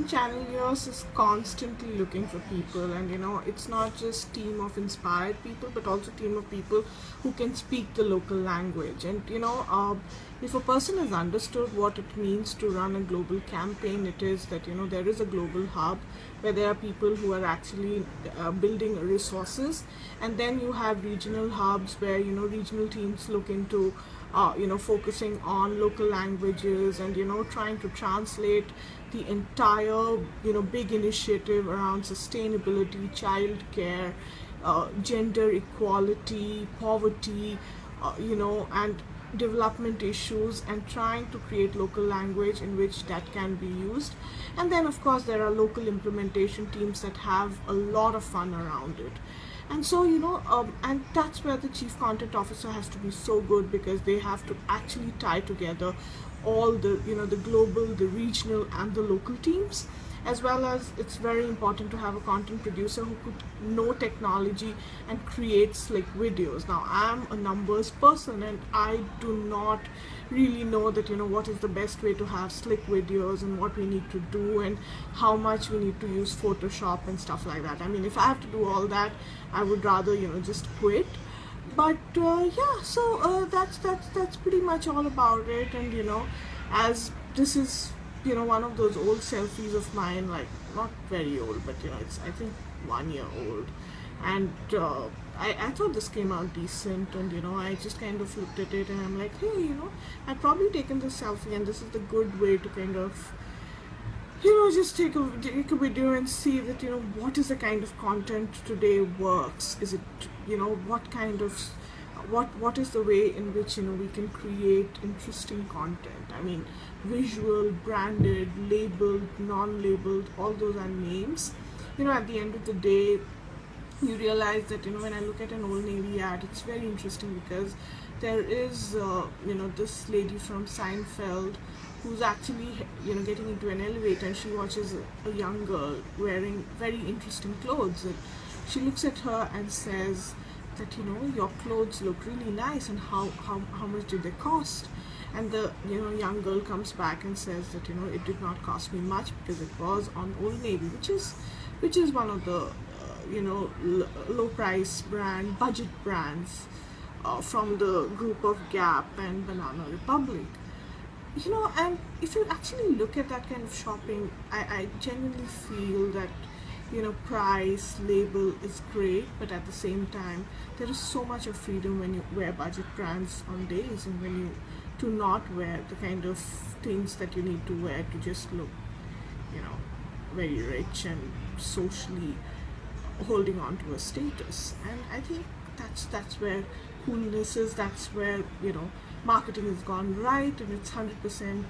think Channel News is constantly looking for people, and it's not just team of inspired people, but also team of people who can speak the local language. And if a person has understood what it means to run a global campaign, it is that there is a global hub where there are people who are actually building resources, and then you have regional hubs where regional teams look into focusing on local languages and trying to translate the entire big initiative around sustainability, child care, gender equality, poverty, and development issues, and trying to create local language in which that can be used. And then of course there are local implementation teams that have a lot of fun around it. And so and that's where the chief content officer has to be so good, because they have to actually tie together all the the global, the regional, and the local teams, as well as it's very important to have a content producer who could know technology and create slick videos. Now, I'm a numbers person, and I do not really know that what is the best way to have slick videos and what we need to do and how much we need to use Photoshop and stuff like that. I mean, if I have to do all that, I would rather just quit. But yeah, so that's pretty much all about it. And as this is one of those old selfies of mine, like not very old, but it's I think 1 year old, and I thought this came out decent, and I just kind of looked at it and I'm like, hey, I'd probably taken this selfie, and this is the good way to kind of just take a video and see that what is the kind of content today works. Is it what kind of what is the way in which we can create interesting content. I mean, visual, branded, labeled, non-labeled, all those are names. At the end of the day, you realize that when I look at an Old Navy ad, it's very interesting, because there is this lady from Seinfeld who's actually getting into an elevator, and she watches a young girl wearing very interesting clothes, and she looks at her and says that your clothes look really nice, and how much did they cost? And the young girl comes back and says that it did not cost me much, because it was on Old Navy, which is one of the low price budget brands from the group of Gap and Banana Republic. And if you actually look at that kind of shopping, I genuinely feel that price label is great, but at the same time there is so much of freedom when you wear budget brands on days, and when you do not wear the kind of things that you need to wear to just look very rich and socially holding on to a status. And I think that's where coolness is. That's where marketing has gone right, and it's 100%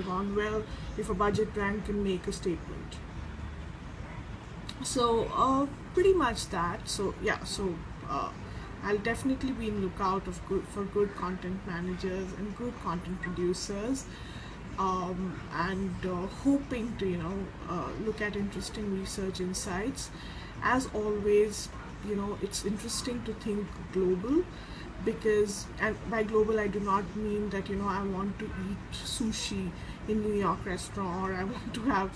gone well if a budget brand can make a statement. So pretty much that. So yeah, so I'll definitely be in lookout for good content managers and good content producers, and hoping to look at interesting research insights. As always, it's interesting to think global, because, and by global I do not mean that I want to eat sushi in New York restaurant, or I want to have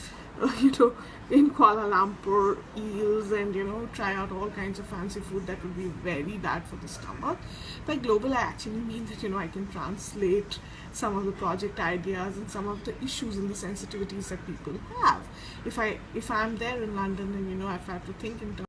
in Kuala Lumpur eels, and try out all kinds of fancy food. That would be very bad for the stomach. By global I actually mean that I can translate some of the project ideas and some of the issues and the sensitivities that people have. If I'm there in London, then if I have to think in terms